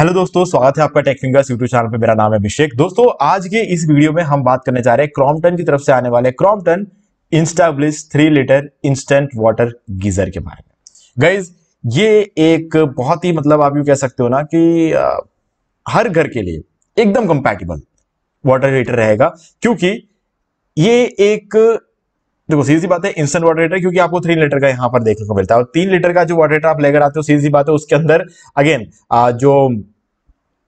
Hello दोस्तों, स्वागत है आपका टेक फिंगर्स यूट्यूब चैनल पे। मेरा नाम है अभिषेक। दोस्तों, आज के इस वीडियो में हम बात करने जा रहे हैं क्रॉम्पटन की तरफ से आने वाले Crompton InstaBliss 3 litre instant water geyser के बारे में। गाइज, ये एक बहुत ही आप यूं कह सकते हो ना कि हर घर के लिए एकदम कंपैटिबल वाटर हीटर रहेगा, क्योंकि ये एक देखो सीधी सी बात है, इंस्टेंट वाटर हीटर, क्योंकि आपको 3 लीटर का यहां पर देखने को मिलता है और 3 लीटर का जो वाटर हीटर आप लेकर आते हो, सीधी सी बात है उसके अंदर अगेन जो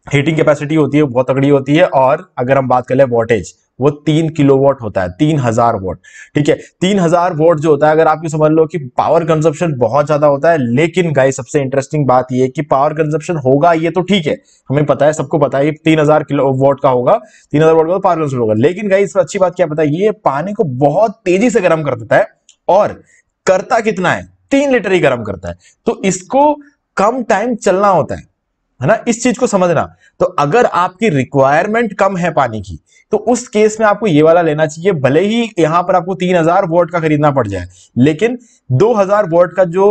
हीटिंग कैपेसिटी होती है बहुत तगड़ी होती है। और अगर हम बात कर ले वोल्टेज, वो 3 किलोवाट होता है, 3000 वोल्ट। ठीक है, 3000 वोल्ट जो होता है, अगर आप ये समझ लो कि पावर कंजप्शन बहुत ज्यादा होता है। लेकिन गाइस, सबसे इंटरेस्टिंग बात ये है कि पावर कंजप्शन होगा, ये तो ठीक है, हमें पता है, सबको पता है 3000 किलो वोल्ट का होगा, 3000 वोल्ट का पावर कंजप्शन होगा। लेकिन गाइस, इसमें अच्छी बात क्या पता है, ये पानी को बहुत तेजी से गर्म कर देता है। और करता कितना है, 3 लीटर ही गर्म करता है। तो इसको कम टाइम चलना होता है ना, इस चीज को समझना। तो अगर आपकी रिक्वायरमेंट कम है पानी की, तो उस केस में आपको ये वाला लेना चाहिए। भले ही यहां पर आपको 3000 वोल्ट का खरीदना पड़ जाए, लेकिन 2000 वोल्ट का जो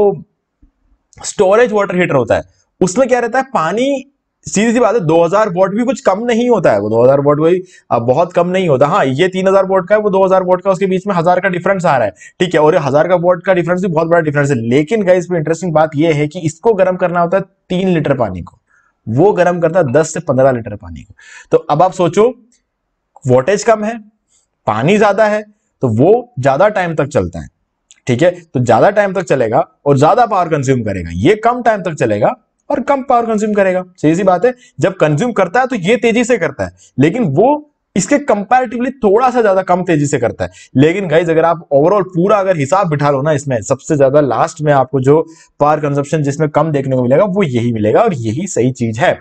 स्टोरेज वाटर हीटर होता है, उसमें क्या रहता है, पानी सीधी सी बात है 2000 वोल्ट भी कुछ कम नहीं होता है। वो 2000 वोल्ट वही बहुत कम नहीं होता। हाँ, ये 3000 वोल्ट का है, वो 2000 वोल्ट का, उसके बीच में 1000 का डिफरेंस आ रहा है। ठीक है, और 1000 का वोल्ट का डिफरेंस भी बहुत बड़ा डिफरेंस है। लेकिन गाइस, इसमें इंटरेस्टिंग बात यह है कि इसको गर्म करना होता है 3 लीटर पानी को, वो गर्म करता है 10 से 15 लीटर पानी को। तो अब आप सोचो, वोल्टेज कम है, पानी ज्यादा है, तो वो ज्यादा टाइम तक चलता है। ठीक है, तो ज्यादा टाइम तक चलेगा और ज्यादा पावर कंज्यूम करेगा। ये कम टाइम तक चलेगा और कम पावर कंज्यूम करेगा। सीधी सी बात है, जब कंज्यूम करता है तो ये तेजी से करता है, लेकिन वो इसके कंपैरेटिवली थोड़ा सा ज्यादा कम तेजी से करता है। लेकिन गाइज, अगर आप ओवरऑल पूरा अगर हिसाब बिठा लो ना, इसमें सबसे ज्यादा लास्ट में आपको जो पावर कंजप्शन जिसमें कम देखने को मिलेगा, वो यही मिलेगा और यही सही चीज है।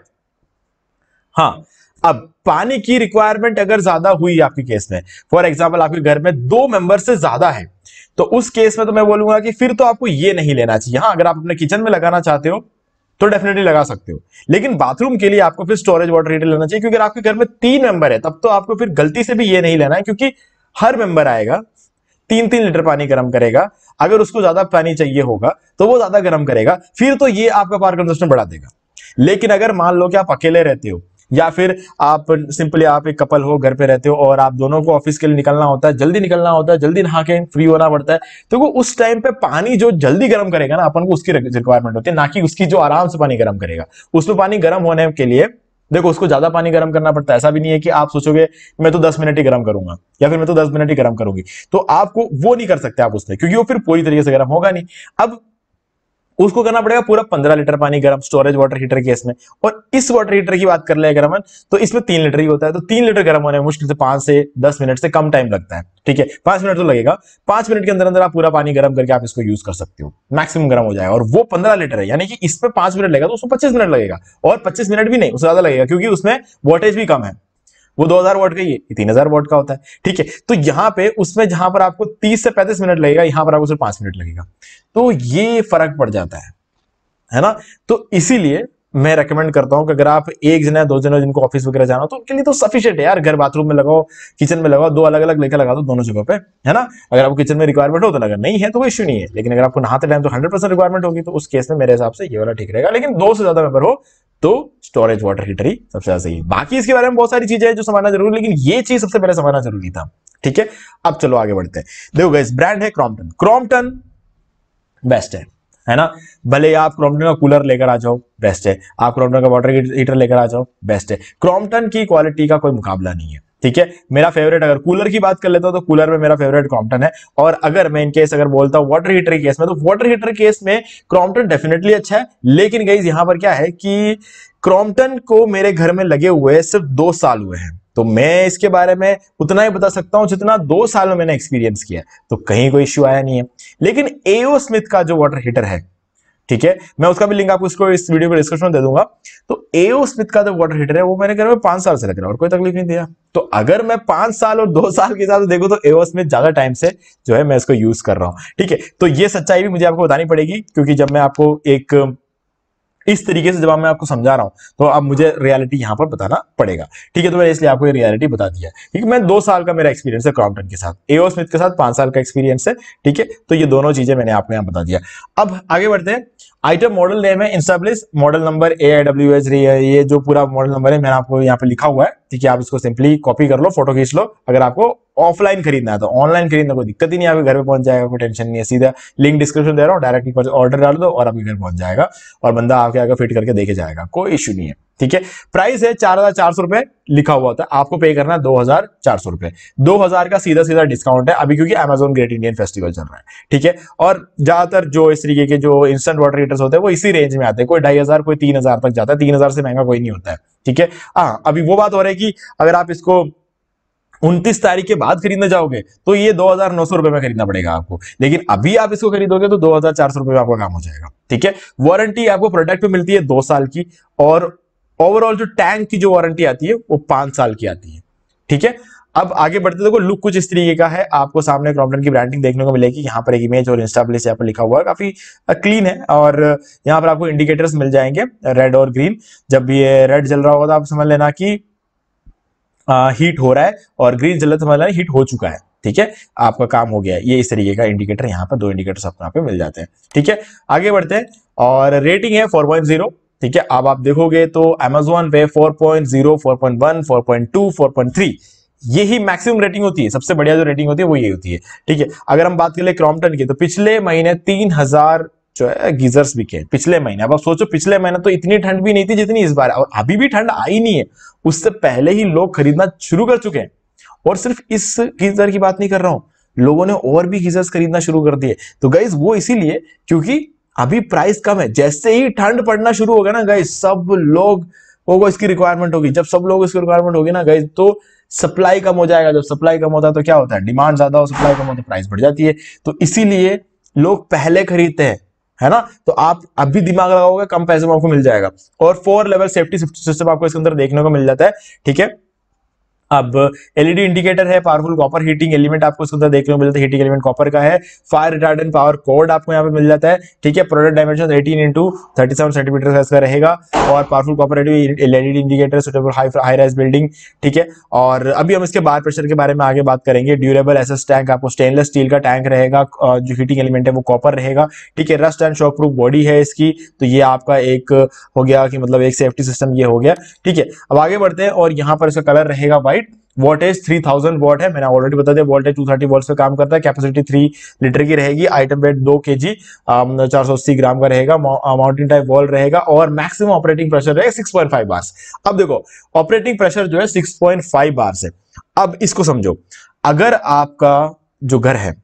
हाँ, अब पानी की रिक्वायरमेंट अगर ज्यादा हुई आपके केस में, फॉर एग्जाम्पल आपके घर में 2 मेंबर से ज्यादा है, तो उस केस में तो मैं बोलूंगा कि फिर तो आपको ये नहीं लेना चाहिए। हाँ, अगर आप अपने किचन में लगाना चाहते हो तो डेफिनेटली लगा सकते हो, लेकिन बाथरूम के लिए आपको फिर स्टोरेज वाटर हीटर लेना चाहिए। क्योंकि अगर आपके घर में 3 मेंबर है, तब तो आपको फिर गलती से भी ये नहीं लेना है, क्योंकि हर मेंबर आएगा 3-3 लीटर पानी गर्म करेगा। अगर उसको ज्यादा पानी चाहिए होगा तो वो ज्यादा गर्म करेगा, फिर तो ये आपका पावर कंजप्शन बढ़ा देगा। लेकिन अगर मान लो कि आप अकेले रहते हो, या फिर आप सिंपली आप एक कपल हो, घर पे रहते हो और आप दोनों को ऑफिस के लिए निकलना होता है, जल्दी निकलना होता है, जल्दी नहा के फ्री होना पड़ता है, तो वो उस टाइम पे पानी जो जल्दी गर्म करेगा ना, अपन को उसकी रिक्वायरमेंट होती है, ना कि उसकी जो आराम से पानी गर्म करेगा। उसमें पानी गर्म होने के लिए देखो, उसको ज्यादा पानी गर्म करना पड़ता है। ऐसा भी नहीं है कि आप सोचोगे मैं तो 10 मिनट ही गर्म करूंगा या फिर मैं तो 10 मिनट ही गर्म करूंगी, तो आपको वो नहीं कर सकते आप उसमें, क्योंकि वो फिर पूरी तरीके से गर्म होगा नहीं। अब उसको करना पड़ेगा पूरा 15 लीटर पानी गर्म, स्टोरेज वाटर हीटर केस में। और इस वाटर हीटर की बात कर ले अगर अपन, तो इसमें 3 लीटर ही होता है। तो 3 लीटर गर्म होने में मुश्किल से 5 से 10 मिनट से कम टाइम लगता है। ठीक है, 5 मिनट तो लगेगा। 5 मिनट के अंदर अंदर आप पूरा पानी गर्म करके आप इसको यूज कर सकते हो, मैक्सिमम गर्म हो जाएगा। और वो 15 लीटर है, यानी कि इसमें 5 मिनट लगेगा, तो उसमें 25 मिनट लगेगा। और 25 मिनट भी नहीं, उससे ज्यादा लगेगा, क्योंकि उसमें वोल्टेज भी कम है। वो 2000 वोल्ट का, ये 3000 वोल्ट का होता है। ठीक है, तो यहां पे उसमें जहां पर आपको 30 से 35 मिनट लगेगा, यहां पर आपको सिर्फ 5 मिनट लगेगा। तो ये फर्क पड़ जाता है ना। तो इसीलिए मैं रेकमेंड करता हूं कि अगर आप एक जना 2 जने जिनको ऑफिस वगैरह जाना हो, तो उनके लिए तो सफिशिएंट है यार। घर बाथरूम में लगाओ, किचन में लगाओ, 2 अलग अलग लेकर लगा दो दोनों जगह पे, है ना। अगर आपको किचन में रिक्वायरमेंट हो तो, अगर नहीं है तो कोई इश्यू नहीं है। लेकिन अगर आपको नहाते टाइम तो 100% रिक्वायरमेंट होगी, तो उस केस में मेरे हिसाब से ये वाला ठीक रहेगा। लेकिन 2 से ज्यादा मेंबर हो तो स्टोरेज वाटर हीटर ही सबसे ज्यादा सही है। बाकी इसके बारे में बहुत सारी चीजें हैं जो समझना जरूरी, लेकिन ये चीज सबसे पहले समझना जरूरी था। ठीक है, अब चलो आगे बढ़ते हैं। देखो गाइस, ब्रांड है क्रॉम्पटन। क्रॉम्पटन बेस्ट है ना। भले आप क्रॉम्पटन का कूलर लेकर आ जाओ, बेस्ट है। आप क्रॉम्पटन का वाटर हीटर लेकर आ जाओ, बेस्ट है। क्रॉम्पटन की क्वालिटी का कोई मुकाबला नहीं है। ठीक है, मेरा फेवरेट, अगर कूलर की बात कर लेता हूं तो कूलर में मेरा फेवरेट क्रॉम्पटन है। और अगर मैं इन केस अगर बोलता हूं वाटर हीटर केस में, तो वाटर हीटर केस में क्रॉम्पटन डेफिनेटली अच्छा है। लेकिन गाइस, यहां पर क्या है कि क्रॉम्पटन को मेरे घर में लगे हुए सिर्फ 2 साल हुए हैं, तो मैं इसके बारे में उतना ही बता सकता हूं जितना 2 साल में मैंने एक्सपीरियंस किया। तो कहीं कोई इश्यू आया नहीं है। लेकिन एओ स्मिथ का जो वाटर हीटर है, ठीक है, मैं उसका भी लिंक आपको इसको इस वीडियो को डिस्क्रिप्शन में दे दूंगा। तो एओ स्मिथ का जो वाटर हीटर है, वो मेरे घर में 5 साल से लग रहा है और कोई तकलीफ नहीं दिया। तो अगर मैं 5 साल और 2 साल के हिसाब से देखूं, तो एओ स्मिथ ज्यादा टाइम से जो है मैं इसको यूज कर रहा हूं। ठीक है, तो ये सच्चाई भी मुझे आपको बतानी पड़ेगी, क्योंकि जब मैं आपको एक इस तरीके से जब मैं आपको समझा रहा हूं तो अब मुझे रियलिटी यहां पर बताना पड़ेगा। ठीक है, तो मैंने इसलिए आपको ये रियलिटी बता दिया। ठीक है, मैं 2 साल का मेरा एक्सपीरियंस है क्रॉम्पटन के साथ, एओ स्मिथ के साथ 5 साल का एक्सपीरियंस है। ठीक है, तो ये दोनों चीजें मैंने आपको यहां बता दिया। अब आगे बढ़ते हैं। आइटम मॉडल नेम है इंस्टाब्लिस, मॉडल नंबर AIWH, ये जो पूरा मॉडल नंबर है मैंने आपको यहाँ पे लिखा हुआ है। ठीक है, आप इसको सिंपली कॉपी कर लो, फोटो खींच लो। अगर आपको ऑफलाइन खरीदना है तो ऑनलाइन खरीदना कोई दिक्कत ही नहीं, आपके घर पे पहुंच जाएगा, कोई टेंशन नहीं है। सीधा लिंक डिस्क्रिप्शन दे रहा हूँ, डायरेक्टली ऑर्डर डाल दो और आपके घर पहुंच जाएगा और बंदा आपके आगे फिट करके देके जाएगा, कोई इश्यू नहीं है। ठीक है, प्राइस है 4,400 रुपए लिखा हुआ होता है, आपको पे करना है 2,400 रुपए। 2,000 का सीधा सीधा डिस्काउंट है अभी, क्योंकि अमेजोन ग्रेट इंडियन फेस्टिवल चल रहा है। ठीक है, और ज्यादातर जो इस तरीके के जो इंस्टेंट वाटर हीटर्स होते हैं वो इसी रेंज में आते हैं, कोई 2,500 कोई 3,000 तक जाता है, 3,000 से महंगा कोई नहीं होता है। ठीक है, हाँ अभी वो बात हो रही है कि अगर आप इसको 29 तारीख के बाद खरीदने जाओगे तो ये 2,900 रुपए में खरीदना पड़ेगा आपको, लेकिन अभी आप इसको खरीदोगे तो 2,400 रुपए में आपका काम हो जाएगा। ठीक है, वारंटी आपको प्रोडक्ट पे मिलती है 2 साल की, और ओवरऑल जो टैंक की जो वारंटी आती है वो 5 साल की आती है। ठीक है, अब आगे बढ़ते देखो, लुक कुछ इस तरीके का है, आपको सामने क्रॉम्पटन की ब्रांडिंग देखने को मिलेगी। यहाँ पर एक इमेज और इंस्टाब्लिस यहाँ पर लिखा हुआ है, काफी क्लीन है। और यहाँ पर आपको इंडिकेटर्स मिल जाएंगे रेड और ग्रीन। जब ये रेड जल रहा होगा तो आप समझ लेना कि हीट हो रहा है, और ग्रीन जल रहा है तो समझ लेना हीट हो चुका है। ठीक है, आपका काम हो गया है। ये इस तरीके का इंडिकेटर यहाँ पर 2 इंडिकेटर्स आपको यहाँ पे मिल जाते हैं। ठीक है, आगे बढ़ते हैं, और रेटिंग है 4.0। ठीक है, अब आप देखोगे तो Amazon पे 4.0, 4.1, 4.2, 4.3 यही मैक्सिमम रेटिंग होती है, सबसे बढ़िया जो रेटिंग होती है वो ये होती है। ठीक है, अगर हम बात करें क्रॉम्पटन की तो पिछले महीने 3,000 जो है गीजर्स बिके पिछले महीने। अब आप सोचो, पिछले महीने तो इतनी ठंड भी नहीं थी जितनी इस बार, और अभी भी ठंड आई नहीं है, उससे पहले ही लोग खरीदना शुरू कर चुके हैं। और सिर्फ इस गीजर की बात नहीं कर रहा हूं, लोगों ने और भी गीजर्स खरीदना शुरू कर दिए। तो गाइस वो इसीलिए क्योंकि अभी प्राइस कम है। जैसे ही ठंड पड़ना शुरू होगा ना गाइस, सब लोग को इसकी रिक्वायरमेंट होगी। जब सब लोग इसकी रिक्वायरमेंट होगी ना गाइस, तो सप्लाई कम हो जाएगा। जब सप्लाई कम होता है तो क्या होता है, डिमांड ज्यादा हो, सप्लाई कम होता है, प्राइस बढ़ जाती है। तो इसीलिए लोग पहले खरीदते हैं, है ना। तो आप अभी दिमाग लगाओगे कम पैसे में आपको मिल जाएगा। और 4 लेवल सेफ्टी सिस्टम आपको इसके अंदर देखने को मिल जाता है। ठीक है, अब एलईडी इंडिकेटर है, पावरफुल कॉपर हीटिंग एलिमेंट आपको इसके अंदर देखने को मिलता है, हीटिंग एलिमेंट कॉपर का है। फायर रिटार्डेंट पावर कोड आपको यहाँ पे मिल जाता है। ठीक है, product dimension 18x37 centimetre size का रहेगा, और powerful copper LED indicator suitable high rise building. ठीक है, और अभी हम इसके बाहर प्रेशर के बारे में आगे बात करेंगे। ड्यूरेबल एसएस टैंक, आपको स्टेनलेस स्टील का टैंक रहेगा, जो हीटिंग एलिमेंट है वो कॉपर रहेगा। ठीक है, rust and shock proof body है इसकी, तो ये आपका एक हो गया कि मतलब एक सेफ्टी सिस्टम ये हो गया। ठीक है, अब आगे बढ़ते हैं, और यहाँ पर इसका कलर रहेगा व्हाइट। वोल्टेज 3000 वॉट है, मैंने ऑलरेडी बता दिया। वोल्टेज 230 वोल्ट पे काम करता है। कैपेसिटी 3 लीटर की रहेगी। आइटम वेट 2 kg 480 ग्राम का रहेगा। माउंटेन टाइप वॉल रहेगा, और मैक्सिमम ऑपरेटिंग प्रेशर रहेगा 6.5 बार्स। अब देखो, ऑपरेटिंग प्रेशर जो है 6.5 बार्स है। अब इसको समझो, अगर आपका जो घर है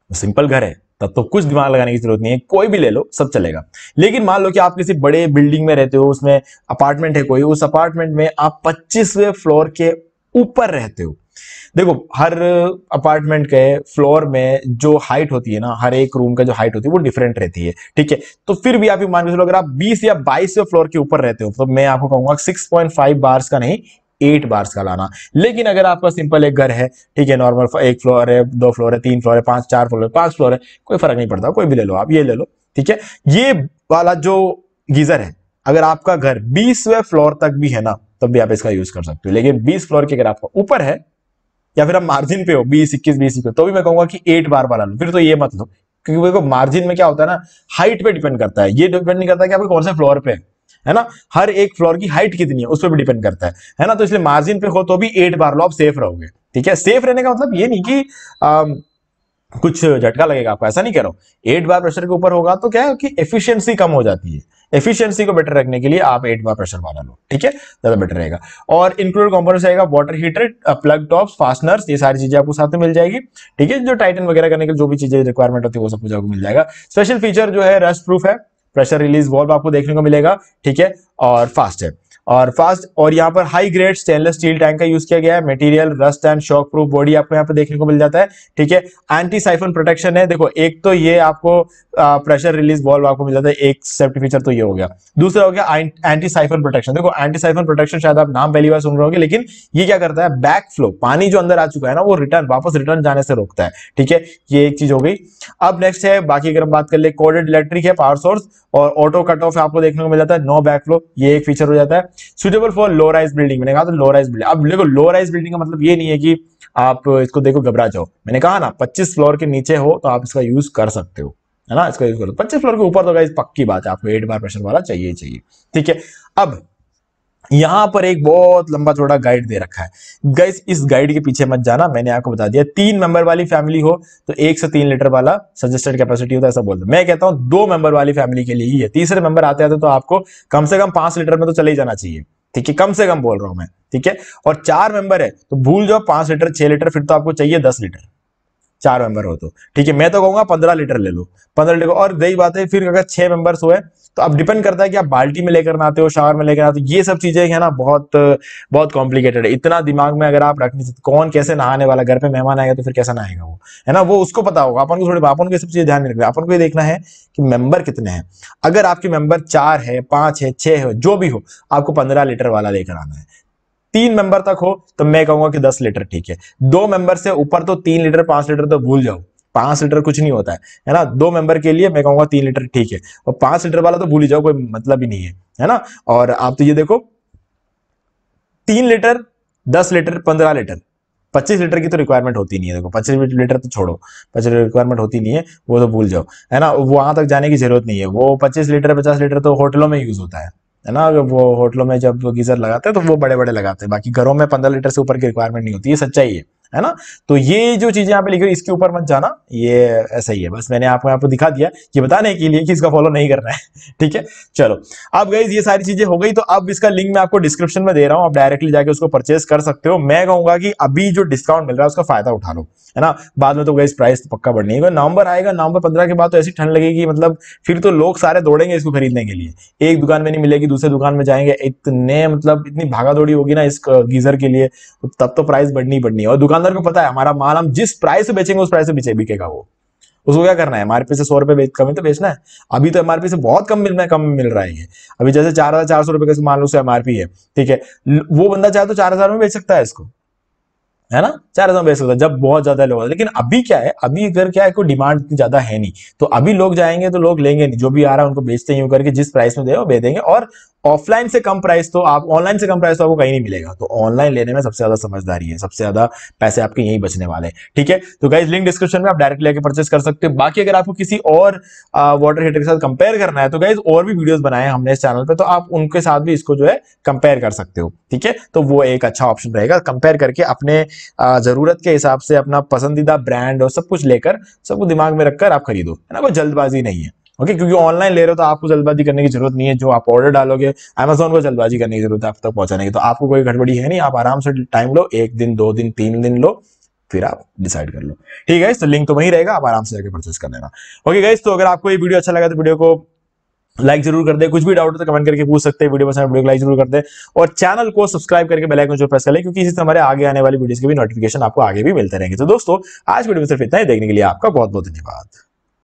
सिंपल घर है तब तो कुछ दिमाग लगाने की जरूरत नहीं है, कोई भी ले लो सब चलेगा। लेकिन मान लो कि आप किसी बड़े बिल्डिंग में रहते हो, उसमें अपार्टमेंट है कोई, उस अपार्टमेंट में आप 25वें फ्लोर के ऊपर रहते हो। देखो, हर अपार्टमेंट के फ्लोर में जो हाइट होती है ना, हर एक रूम का जो हाइट होती है वो डिफरेंट रहती है। ठीक है, तो फिर भी आप ये मान के चलो, अगर आप 20 या 22वें फ्लोर के ऊपर रहते हो तो मैं आपको कहूंगा 6.5 बार्स का नहीं, 8 बार्स का लाना। लेकिन अगर आपका सिंपल एक घर है, ठीक है, नॉर्मल 1 फ्लोर है, 2 फ्लोर है, 3 फ्लोर है, 5 4 फ्लोर है, 5 फ्लोर है, कोई फर्क नहीं पड़ता, कोई भी ले लो, आप ये ले लो। ठीक है, ये वाला जो गीजर है, अगर आपका घर 20वें फ्लोर तक भी है ना, तब भी आप इसका यूज कर सकते हो। लेकिन 20 फ्लोर के अगर आपका ऊपर है, या फिर आप मार्जिन पे हो 20 21 20 पे, तो भी मैं कहूंगा कि 8 बार वाला लो। फिर तो ये मत लो, क्योंकि देखो मार्जिन में क्या होता है ना, हाइट पे डिपेंड करता है। ये डिपेंड नहीं करता कि आपके कौन से फ्लोर पे है ना, हर एक फ्लोर की हाइट कितनी है उस पर भी डिपेंड करता है ना। तो इसलिए मार्जिन पे हो तो भी 8 बार लो, आप सेफ रहोगे। ठीक है, सेफ रहने का मतलब ये नहीं कि कुछ झटका लगेगा आपको, ऐसा नहीं कह रहा हूं। 8 बार प्रेशर के ऊपर होगा तो क्या है कि एफिशिएंसी कम हो जाती है। एफिशिएंसी को बेटर रखने के लिए आप 8 बार प्रेशर वाला लो। ठीक है, ज्यादा बेटर रहेगा। और इंक्लूडेड कंपोनेंट्स रहेगा water heater, plug tops, fasteners, ये सारी चीजें आपको साथ में मिल जाएगी। ठीक है, जो टाइटन वगैरह करने के जो भी चीजें रिक्वायरमेंट होती है वो सब कुछ आपको मिल जाएगा। स्पेशल फीचर जो है रस्ट प्रूफ है, प्रेशर रिलीज वाल्व आपको देखने को मिलेगा। ठीक है, और फास्ट है। और फास्ट, और यहाँ पर high grade stainless steel tank का यूज किया गया है। Material rust and shock proof body आपको यहाँ पे देखने को मिल जाता है, ठीक है। एंटी साइफन प्रोटेक्शन है, देखो एक तो ये आपको प्रेशर रिलीज वॉल्व आपको मिल जाता है, एक सेफ्टी फीचर तो ये हो गया। दूसरा हो गया एंटी साइफन प्रोटेक्शन। देखो एंटी साइफन प्रोटेक्शन शायद आप नाम पहली बार सुन रहे होंगे, लेकिन ये क्या करता है, बैक फ्लो, पानी जो अंदर आ चुका है ना वो वापस रिटर्न जाने से रोकता है, ठीक है। ये एक चीज हो गई। अब नेक्स्ट है, बाकी अगर हम बात कर ले, कोडेड इलेक्ट्रिक है पावर सोर्स, और ऑटो कट ऑफ आपको देखने को मिल जाता है, नो बैक फ्लो, ये एक फीचर हो जाता है। Suitable for low rise building, मैंने कहा तो लो राइज बिल्डिंग। अब देखो लो राइज बिल्डिंग का मतलब ये नहीं है कि आप इसको देखो घबरा जाओ, मैंने कहा ना 25 फ्लोर के नीचे हो तो आप इसका यूज कर सकते हो, है ना, इसका यूज करो। 25 फ्लोर के ऊपर तो गाइस पक्की बात है, आपको 8 बार प्रेशर वाला चाहिए चाहिए, ठीक है। अब यहां पर एक बहुत लंबा चौड़ा गाइड दे रखा है गाइस, इस गाइड के पीछे मत जाना, मैंने आपको बता दिया 3 मेंबर वाली फैमिली हो तो 1 से 3 लीटर वाला सजेस्टेड कैपेसिटी होता है, ऐसा बोलते हैं। मैं कहता हूं 2 मेंबर वाली फैमिली के लिए ही है, तीसरे मेंबर आते आते तो आपको कम से कम 5 लीटर में तो चले ही जाना चाहिए, ठीक है, कम से कम बोल रहा हूं मैं, ठीक है। और 4 मेंबर है तो भूल जाओ 5 लीटर 6 लीटर, फिर तो आपको चाहिए 10 लीटर, 4 मेंबर हो तो, ठीक है। मैं तो कहूंगा 15 लीटर ले लो, 15 लीटर। और रही बात है फिर अगर 6 मेंबर्स हुए तो अब डिपेंड करता है कि आप बाल्टी में लेकर आते हो, शावर में लेकर आते हो, ये सब चीजें है ना, बहुत बहुत कॉम्प्लिकेटेड है। इतना दिमाग में अगर आप रख नहीं सकते, कौन कैसे नहाने वाला, घर पे मेहमान आएगा तो फिर कैसा नहाएगा वो, है ना, वो उसको पता होगा। अपन को थोड़ी, अपन को ये सब चीजें ध्यान नहीं रखना, अपन को ये देखना है कि मेंबर कितने हैं। अगर आपके मेंबर 4 है, 5 है, 6 है, जो भी हो, आपको 15 लीटर वाला लेकर आना है। 3 मेंबर तक हो तो मैं कहूंगा कि 10 लीटर ठीक है। 2 मेंबर से ऊपर तो 3 लीटर 5 लीटर तो भूल जाओ, 5 लीटर कुछ नहीं होता है ना। 2 मेंबर के लिए मैं कहूंगा 3 लीटर ठीक है, और 5 लीटर वाला तो भूल ही जाओ, कोई मतलब ही नहीं है ना। और आप तो ये देखो 3 लीटर 10 लीटर 15 लीटर 25 लीटर की तो रिक्वायरमेंट होती नहीं है। देखो 25 लीटर तो छोड़ो, 25 लीटर रिक्वायरमेंट होती नहीं है, वो तो भूल जाओ, है ना, वहां तक जाने की जरूरत नहीं है। वो 25 लीटर 50 लीटर तो होटलों में यूज होता है ना, वो होटलों में जब गीजर लगाते हैं तो वो बड़े बड़े लगाते हैं, बाकी घरों में 15 लीटर से ऊपर की रिक्वायरमेंट नहीं होती, ये सच्चाई है ना। तो ये जो चीजें यहाँ पे लिखी हुई इसके ऊपर मत जाना, ये ऐसा ही है, बस मैंने आपको यहाँ पे दिखा दिया कि बताने के लिए कि इसका फॉलो नहीं करना है, ठीक है। चलो अब गाइस ये सारी चीजें हो गई, तो अब इसका लिंक मैं आपको डिस्क्रिप्शन में दे रहा हूं, आप डायरेक्टली जाके उसको परचेस कर सकते हो। मैं कहूंगा कि अभी जो डिस्काउंट मिल रहा है उसका फायदा उठा लो, है ना, बाद में तो गाइस प्राइस तो पक्का बढ़नी है। नवंबर आएगा, नवंबर 15 के बाद तो ऐसी ठंड लगेगी, मतलब फिर तो लोग सारे दौड़ेंगे इसको खरीदने के लिए, एक दुकान में नहीं मिलेगी दूसरे दुकान में जाएंगे, इतने मतलब इतनी भागा दौड़ी होगी ना इस गीजर के लिए, तब तो प्राइस बढ़नी ही बढ़नी है। और दुकानदार को पता है हमारा माल हम जिस प्राइस से बेचेंगे उस प्राइस से बिकेगा, वो उसको क्या करना है, एमआरपी से 100 रुपए कम ही तो बेचना है। अभी तो एमआरपी से बहुत कम मिल रहा है ये, अभी जैसे 4400 रुपए का मान लो उससे एमआरपी है, ठीक है, वो बंदा चाहे तो 4000 में बेच सकता है इसको, है ना, 4000 में बेच सकता है जब बहुत ज्यादा लोग। लेकिन अभी क्या है, अभी अगर क्या है कोई डिमांड इतनी ज्यादा है नहीं, तो अभी लोग जाएंगे तो लोग लेंगे नहीं, जो भी आ रहा है उनको बेचते हैं यूं करके, जिस प्राइस में दे वो दे देंगे। और ऑफलाइन से कम प्राइस तो आप, ऑनलाइन से कम प्राइस तो आपको कहीं नहीं मिलेगा, तो ऑनलाइन लेने में सबसे ज्यादा समझदारी है, सबसे ज्यादा पैसे आपके यहीं बचने वाले हैं, ठीक है। तो गाइस लिंक डिस्क्रिप्शन में, आप डायरेक्ट लेके परचेस कर सकते हो। बाकी अगर आपको किसी और वाटर हीटर के साथ कंपेयर करना है तो गाइस और भी वीडियोस बनाए हमने इस चैनल पे, तो आप उनके साथ भी इसको जो है कंपेयर कर सकते हो, ठीक है। तो वो एक अच्छा ऑप्शन रहेगा, कंपेयर करके अपने जरूरत के हिसाब से अपना पसंदीदा ब्रांड और सब कुछ लेकर, सबको दिमाग में रखकर आप खरीदो, है ना, कोई जल्दबाजी नहीं है, ओके। क्योंकि ऑनलाइन ले रहे हो तो आपको जल्दबाजी करने की जरूरत नहीं है, जो आप ऑर्डर डालोगे Amazon को जल्दबाजी करने की जरूरत है आप तक पहुंचाने की, तो आपको कोई गड़बड़ी है नहीं, आप आराम से टाइम लो, 1 दिन 2 दिन 3 दिन लो, फिर आप डिसाइड कर लो, ठीक है। तो लिंक तो वहीं रहेगा, आप आराम से जाकर परचेस कर लेना, ओके गाइस। तो अगर आपको ये वीडियो अच्छा लगा तो वीडियो को लाइक जरूर कर दे, कुछ भी डाउट हो तो कमेंट करके पूछ सकते हैं, वीडियो पसंद वीडियो को लाइक जरूर कर दे, और चैनल को सब्सक्राइब करके बेल आइकन जो प्रेस कर ले, क्योंकि इसी से हमारे आगे आने वाली वीडियोस के भी नोटिफिकेशन आपको आगे भी मिलते रहेंगे। तो दोस्तों आज वीडियो में सिर्फ इतना ही, देखने के लिए आपका बहुत बहुत धन्यवाद।